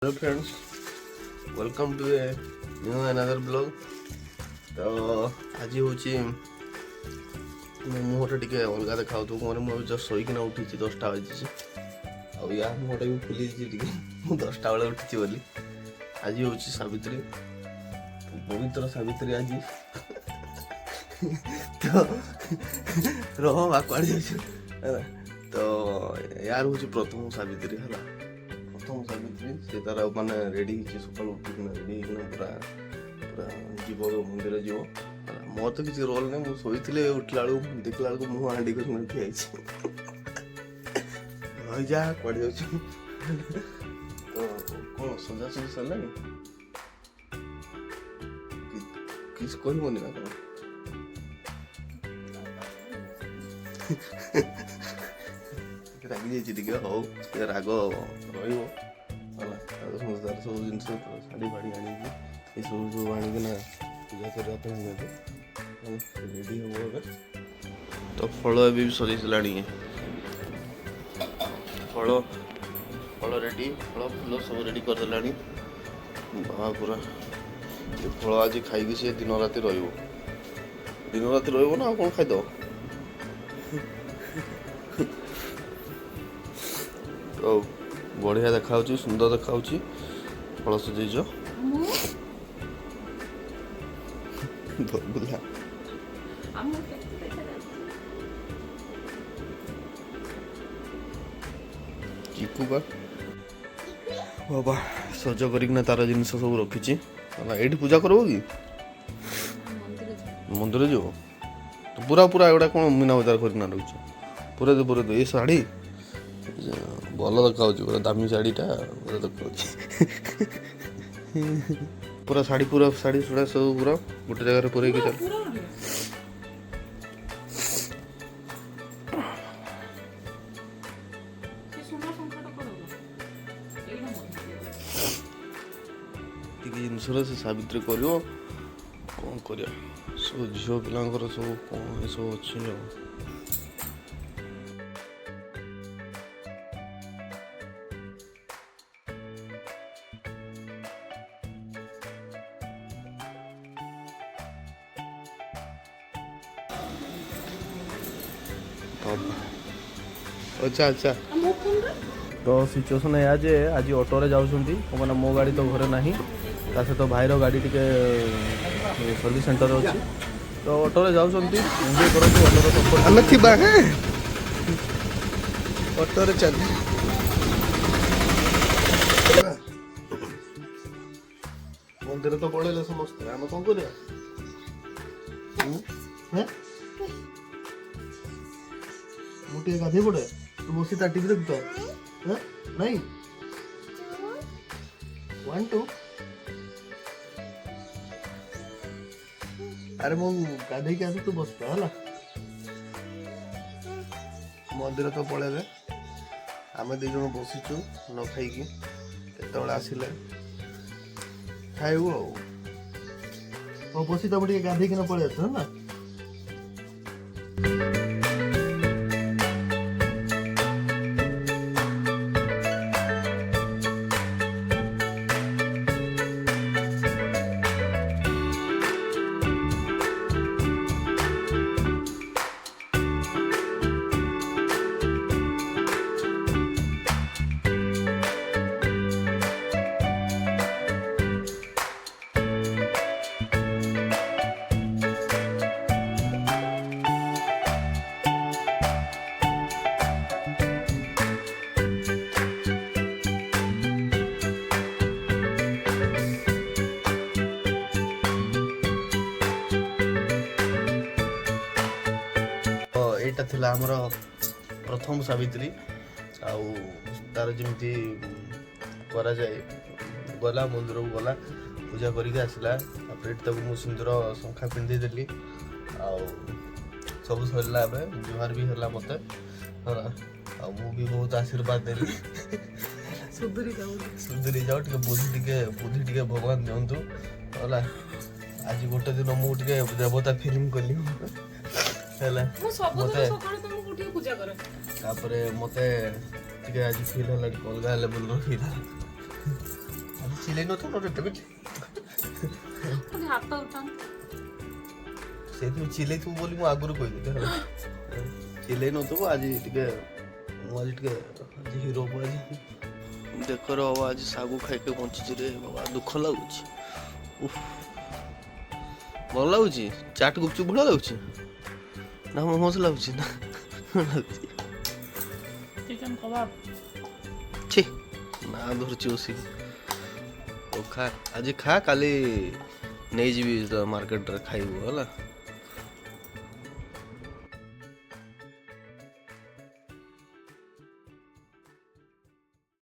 Hello friends, welcome to a new another blog. तो आज हूँ मुहटा टे अलग देखा मैंने मुझे जस्ट शोकिना उठी 10टा बजी आ मुहटा भी फुली टे 10टा बेले उठी बोली। आज हूँ सावित्री, पवित्र सावित्री आज तो रह बाकुआड़े तो यार हूँ प्रथम सावित्री है। प्रथम सावित्री से तार माने रेडी सका उठिना रेडी पूरा पूरा जीव मंदिर जीव मोर तो किसी रोल नहीं मुझे उठला बेलू देखला बेलू मुँह हांडी कर ठिया जा कड़े जाऊँ तो कौन सजा सजी सरला किस कहबनी ना कौन रागी जाइए हौ राग रही सब जिन शाढ़ी फाड़ी आनी सब सब आणिकिना पूजा करने रेडी हम तो फल भी सजै सारा फल फल रेडी फल फूल सब रेडी करदेला पूरा फल आज खाई सी दिन राति रही ना कौन खाईद तो बढ़िया देखा सुंदर देखा फल सजैच चिकू बाबा सज करना तार जिन सब रखी ये पूजा करब कि मंदिर जो तो पूरा पूरा एगुड़ा कौन मीना बजार करना रख पूरा दे ये शाढ़ी भल देखा पूरा दामी शाढ़ीटा पूरा देखा पूरा शाढ़ी सुड़ा सब पूरा गोटे जगह पूरे चल जिन सावित्री कर कौन कर सब झील पिलांकर सब कौन सब अच्छे अच्छा अच्छा तो सिचुएसन है आज आज ऑटो रे जाउछंती मैंने मो गाड़ी तो घरे नहीं सहित भाईर गाड़ी टी सर्विस सेंटर अच्छी तो ऑटो रे जाउछंती एंजॉय करते ऑटो सपोर्ट हम थिबा है ऑटो रे चल मंदिर तो पड़ेले समस्त हम कौन करिया मुझे गाधे पड़े तू बसी ता टीवी देखता है नहीं 1 2 अरे मु गाधे के आसे तू बसता है मंदिर तो पड़े आम दी जन बसीचु न खाई केत आसिले खाइबू आ बसी तब गाधे कि पड़े आस ना एटा थिला हमर प्रथम सावित्री आउ तार जमी करा जाए गला मंदिर को गला पूजा करके आसला मु सिंदूर शंखा पिंधे देली आउ सब सरला जुहार भी हला मते मु भी बहुत आशीर्वाद देली सुधरी जाओ बुद्धि टिके भगवान दिंतु है आज गोटे दिन मु देवता फिल्म कली मते आज फील है अलग लेवल फील ଚିଲେଇ ନଥିବ ନହେଲେ ତେବେ ହାତ ଉଠାନ ସେଇଥିପାଇଁ ଚିଲେଇଥିବୁ ବୋଲି ମୁଁ ଆଗରୁ କହିଦେଲି ହେଲା ଚିଲେଇ ନଥିବ ଆଜି ଟିକେ ମୁଁ ଆଜି ଟିକେ ଆଜି ହିରୋ ହବ ଆଜି ଦେଖର ହବ ଆଜି ଶାଗୁ ଖାଇକି ବଞ୍ଚିଛି ରେ ବାବା ଦୁଃଖ ଲାଗୁଛି ଉଫ୍ ଭଲ ଲାଗୁଛି ଚାଟ୍ ଗୁପଚୁପ୍ ଭଲ ଲାଗୁଛି ନା ମୋମୋସ୍ ଲାଗୁଛି ନା ଲାଗୁଛି ଚିକେନ କବାବ ଛି ନା ଧରୁଛି ବସିକି ଓ ଖା ଆଜି ଖା କାଲି ନେଇଯିବି ମାର୍କେଟରେ ଖାଇବୁ ହେଲା